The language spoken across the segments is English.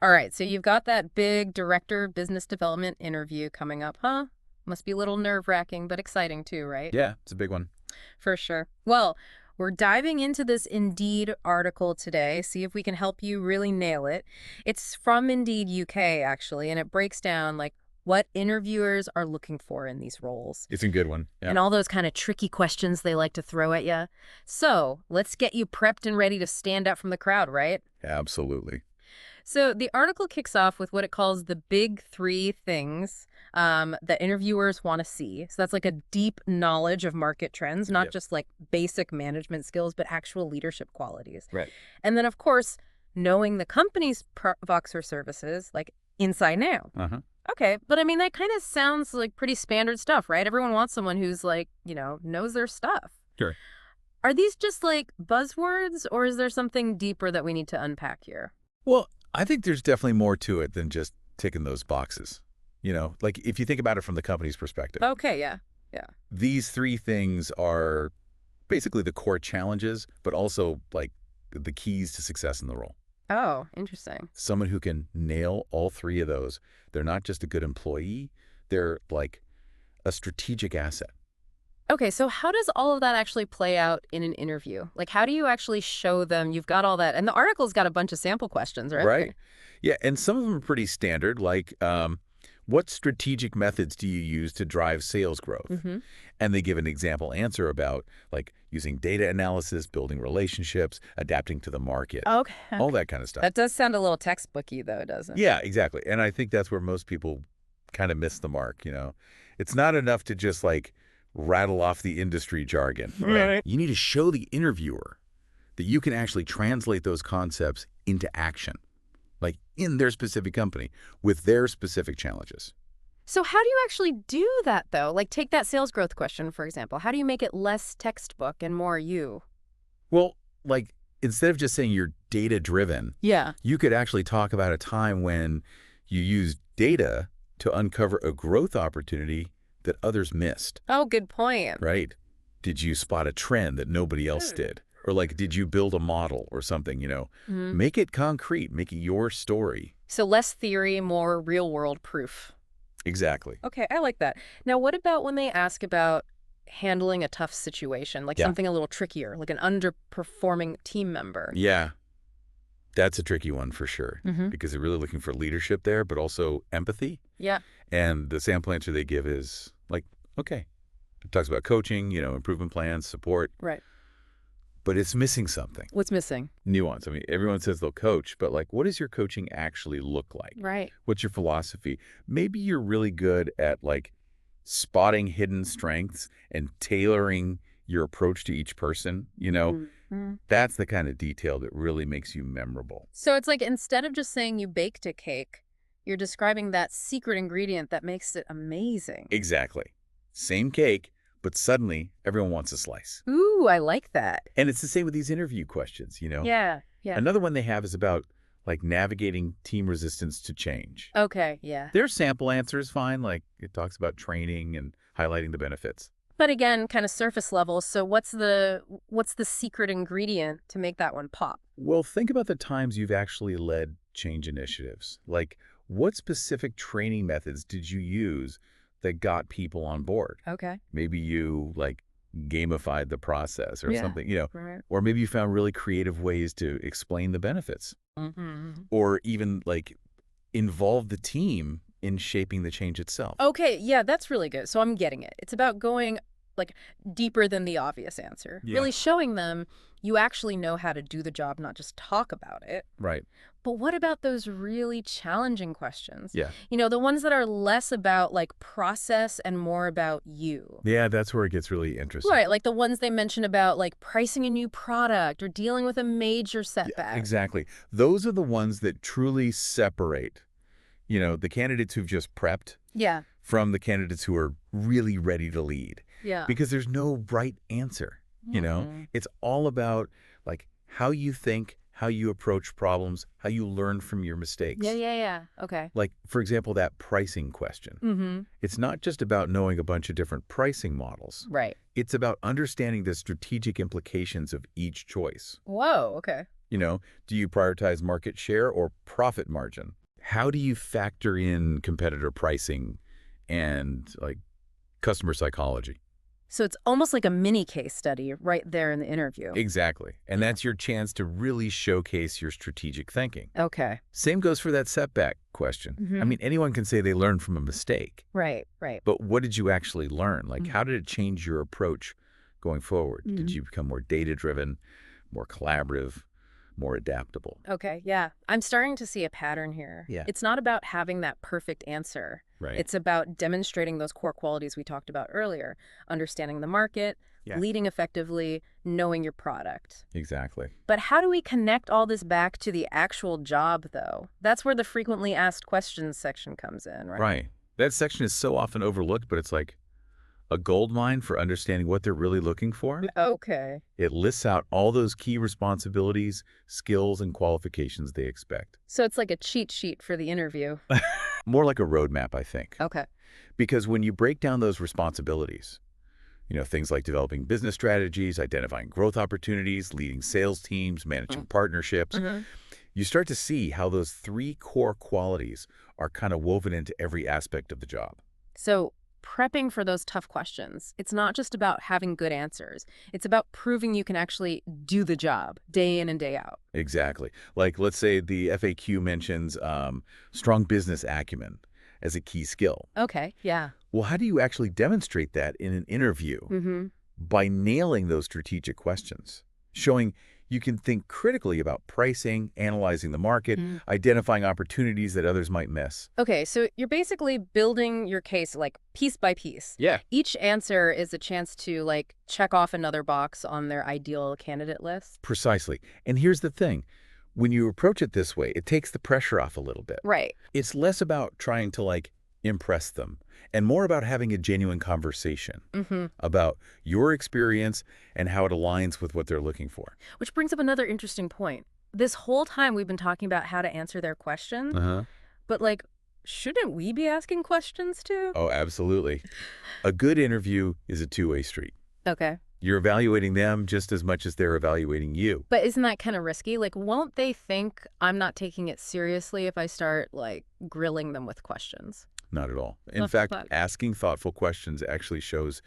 All right, so you've got that big director of business development interview coming up, huh? Must be a little nerve-wracking, but exciting too, right? Yeah, it's a big one. For sure. Well, we're diving into this Indeed article today, see if we can help you really nail it. It's from Indeed UK, actually, and it breaks down like what interviewers are looking for in these roles It's a good one. Yeah, and all those kind of tricky questions they like to throw at you. So let's get you prepped and ready to stand out from the crowd, right? absolutely. So the article kicks off with what it calls the big three things that interviewers want to see. So that's like a deep knowledge of market trends, not Yep. just like basic management skills, but actual leadership qualities. Right. And then, of course, knowing the company's products or services, like inside now. Uh-huh. Okay, but I mean, that kind of sounds like pretty standard stuff, right? Everyone wants someone who's like, knows their stuff. Sure. Are these just like buzzwords, or is there something deeper that we need to unpack here? Well, I think there's definitely more to it than just ticking those boxes. Like if you think about it from the company's perspective, Okay, yeah. Yeah. these three things are basically the core challenges, but also like the keys to success in the role. Oh, interesting. Someone who can nail all three of those, they're not just a good employee, they're like a strategic asset. Okay, so how does all of that actually play out in an interview? Like, how do you actually show them you've got all that? And the article's got a bunch of sample questions, right? Right. Yeah, and some of them are pretty standard, like what strategic methods do you use to drive sales growth? Mm-hmm. And they give an example answer about like using data analysis, building relationships, adapting to the market, Okay. all that kind of stuff. That does sound a little textbooky, though, doesn't it? Yeah, exactly. And I think that's where most people kind of miss the mark. It's not enough to just like rattle off the industry jargon. Right. You need to show the interviewer that you can actually translate those concepts into action, like in their specific company with their specific challenges. So how do you actually do that, though? Like, take that sales growth question, for example. How do you make it less textbook and more you? Well, like instead of just saying you're data driven, Yeah. you could actually talk about a time when you used data to uncover a growth opportunity that others missed, Oh, good point. right? Did you spot a trend that nobody else did? Or like, did you build a model or something? Mhm. Make it concrete, make it your story. So less theory, more real-world proof. Exactly. Okay, I like that. Now, what about when they ask about handling a tough situation, like Yeah. something a little trickier, like an underperforming team member? Yeah, that's a tricky one for sure Mm-hmm. because they're really looking for leadership there, but also empathy. Yeah. And the sample answer they give is like, okay, it talks about coaching, improvement plans, support, Right. but it's missing something. What's missing? Nuance. I mean, everyone says they'll coach, but like, what does your coaching actually look like? Right. What's your philosophy? Maybe you're really good at like spotting hidden strengths and tailoring your approach to each person. Mm-hmm. That's the kind of detail that really makes you memorable. So it's like instead of just saying you baked a cake, you're describing that secret ingredient that makes it amazing. Exactly. Same cake, but suddenly everyone wants a slice. Ooh, I like that. And it's the same with these interview questions. Yeah. Yeah. Another one they have is about like navigating team resistance to change. Okay. Yeah. Their sample answer is fine. Like it talks about training and highlighting the benefits. But again, kind of surface level. So what's the secret ingredient to make that one pop? Well, think about the times you've actually led change initiatives. Like what specific training methods did you use that got people on board? Okay. Maybe you like gamified the process or Yeah. something. Right. Or maybe you found really creative ways to explain the benefits Mm-hmm. or even like involve the team in shaping the change itself. Okay, yeah, that's really good. So I'm getting it. It's about going like deeper than the obvious answer. Yeah. Really showing them you actually know how to do the job, not just talk about it. Right. But what about those really challenging questions? Yeah. The ones that are less about like process and more about you. Yeah, that's where it gets really interesting. Right, like the ones they mention about like pricing a new product or dealing with a major Yeah, setback. exactly. Those are the ones that truly separate, the candidates who've just prepped Yeah, from the candidates who are really ready to lead. yeah. Because there's no right answer. Mhm. It's all about like how you think, how you approach problems, how you learn from your mistakes. Yeah. Okay. Like, for example, that pricing question. Mm-hmm. It's not just about knowing a bunch of different pricing models. Right. It's about understanding the strategic implications of each choice. Whoa, okay. You know, do you prioritize market share or profit margin? How do you factor in competitor pricing and like customer psychology? So it's almost like a mini case study right there in the interview. Exactly. And that's your chance to really showcase your strategic thinking. Okay. Same goes for that setback question. I Hmm. mean, anyone can say they learned from a mistake, Right, right. but what did you actually learn? Like, how did it change your approach going forward? Did Mm. you become more data-driven, more collaborative, more adaptable? Okay, yeah. I'm starting to see a pattern here. Yeah. It's not about having that perfect answer. Right. It's about demonstrating those core qualities we talked about earlier, understanding the market, Yeah. leading effectively, knowing your product. Exactly. But how do we connect all this back to the actual job, though? That's where the frequently asked questions section comes in, right? Right. That section is so often overlooked, but it's like a gold mine for understanding what they're really looking for. Okay. It lists out all those key responsibilities, skills, and qualifications they expect. So it's like a cheat sheet for the interview. More like a roadmap, I think. Okay. Because when you break down those responsibilities, things like developing business strategies, identifying growth opportunities, leading sales teams, managing partnerships, Mm-hmm. you start to see how those three core qualities are kind of woven into every aspect of the job. So, prepping for those tough questions, it's not just about having good answers. It's about proving you can actually do the job day in and day out. Exactly. Like, let's say the FAQ mentions strong business acumen as a key skill. Okay, yeah. Well, how do you actually demonstrate that in an interview? Mm-hmm. By nailing those strategic questions, showing you can think critically about pricing, analyzing the market, Mm. identifying opportunities that others might miss. Okay, so you're basically building your case like piece by piece. Yeah. Each answer is a chance to like check off another box on their ideal candidate list. Precisely. And here's the thing. When you approach it this way, it takes the pressure off a little bit. Right. It's less about trying to impress them and more about having a genuine conversation Mm-hmm. about your experience and how it aligns with what they're looking for. Which brings up another interesting point. This whole time we've been talking about how to answer their question, Uh-huh. but like, shouldn't we be asking questions too? Oh, absolutely. A good interview is a two-way street. Okay. You're evaluating them just as much as they're evaluating you. But isn't that kind of risky? Like, won't they think I'm not taking it seriously if I start, like, grilling them with questions? Not at all. In But, fact, but asking thoughtful questions actually shows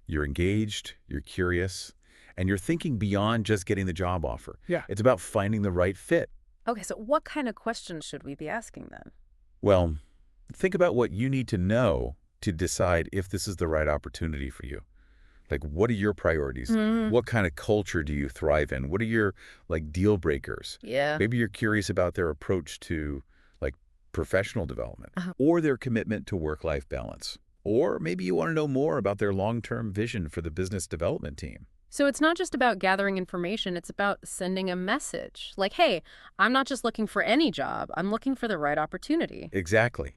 you're engaged, you're curious, and you're thinking beyond just getting the job offer. Yeah. It's about finding the right fit. okay, so what kind of questions should we be asking then? Well, think about what you need to know to decide if this is the right opportunity for you. Like, what are your priorities? Mm, What kind of culture do you thrive in? What are your, deal breakers? yeah. Maybe you're curious about their approach to, professional development Uh-huh. or their commitment to work-life balance. Or maybe you want to know more about their long-term vision for the business development team. So it's not just about gathering information, it's about sending a message. Like, hey, I'm not just looking for any job, I'm looking for the right opportunity. Exactly.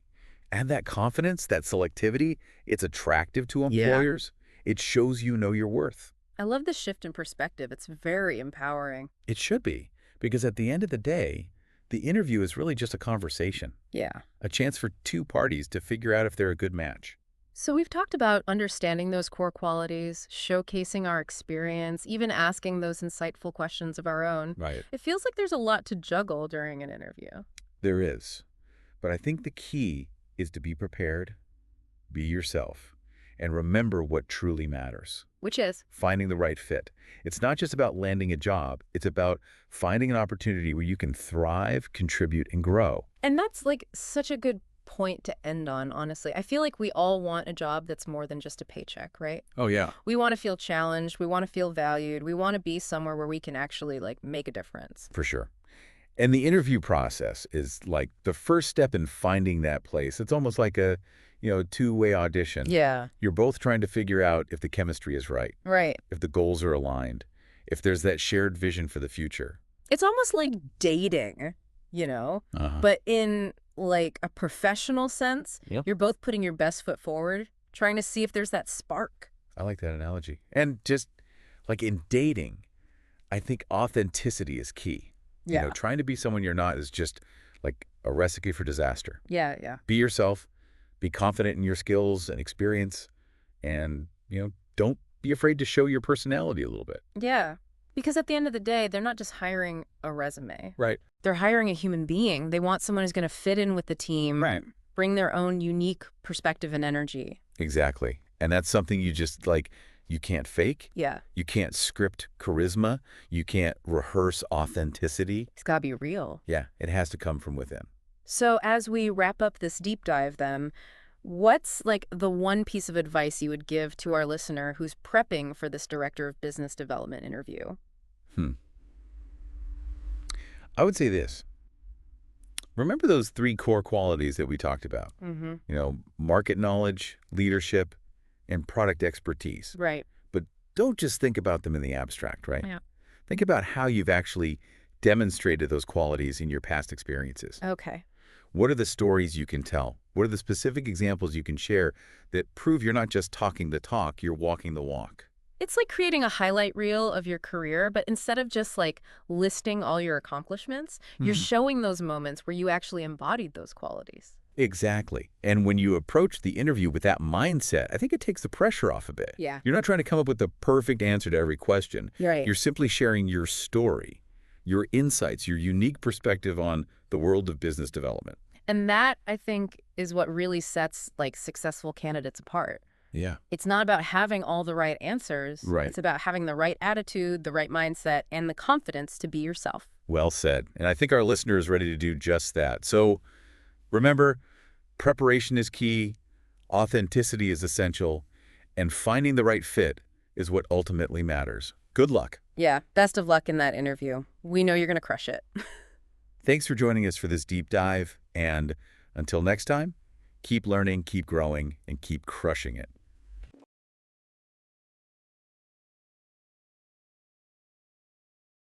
And that confidence, that selectivity, it's attractive to Yeah. employers. It shows you know your worth. I love this shift in perspective. It's very empowering. It should be, because at the end of the day, the interview is really just a conversation, Yeah. a chance for two parties to figure out if they're a good match. So we've talked about understanding those core qualities, showcasing our experience, even asking those insightful questions of our own. Right. It feels like there's a lot to juggle during an interview. There is. But I think the key is to be prepared, be yourself, and remember what truly matters. Which is, Finding the right fit. It's not just about landing a job. It's about finding an opportunity where you can thrive, contribute, and grow. and that's like such a good point to end on, honestly. I feel like we all want a job that's more than just a paycheck, right? Oh, yeah. We want to feel challenged. We want to feel valued. We want to be somewhere where we can actually like make a difference. For sure. And the interview process is like the first step in finding that place. It's almost like a, two-way audition. Yeah. You're both trying to figure out if the chemistry is right, Right. if the goals are aligned, if there's that shared vision for the future. It's almost like dating, you know? Uh-huh. But in like a professional sense, Yep. you're both putting your best foot forward, trying to see if there's that spark. I like that analogy. And just like in dating, I think authenticity is key. Yeah. Trying to be someone you're not is just like a recipe for disaster. Yeah, yeah. Be yourself, be confident in your skills and experience, and, don't be afraid to show your personality a little bit. Yeah. Because at the end of the day, they're not just hiring a resume. Right. They're hiring a human being. They want someone who's going to fit in with the team, Right. bring their own unique perspective and energy. Exactly. And that's something you just, you can't fake. Yeah. You can't script charisma. You can't rehearse authenticity. It's got to be real. Yeah, it has to come from within. So as we wrap up this deep dive then, what's the one piece of advice you would give to our listener who's prepping for this director of business development interview? Hmm. I would say this. Remember those 3 core qualities that we talked about? Mm-hmm. Market knowledge, leadership, and product expertise. Right. But don't just think about them in the abstract, right? Yeah. Think about how you've actually demonstrated those qualities in your past experiences. Okay. What are the stories you can tell? What are the specific examples you can share that prove you're not just talking the talk, you're walking the walk? It's like creating a highlight reel of your career, but instead of just listing all your accomplishments, you're showing those moments where you actually embodied those qualities. Exactly. And when you approach the interview with that mindset, I think it takes the pressure off a bit. Yeah. You're not trying to come up with the perfect answer to every question. Right. You're simply sharing your story, your insights, your unique perspective on the world of business development. And that, I think, is what really sets successful candidates apart. Yeah. It's not about having all the right answers. Right. It's about having the right attitude, the right mindset, and the confidence to be yourself. Well said. And I think our listener is ready to do just that. So remember, preparation is key, authenticity is essential, and finding the right fit is what ultimately matters. Good luck. Yeah, best of luck in that interview. We know you're going to crush it. Thanks for joining us for this deep dive. And until next time, keep learning, keep growing, and keep crushing it.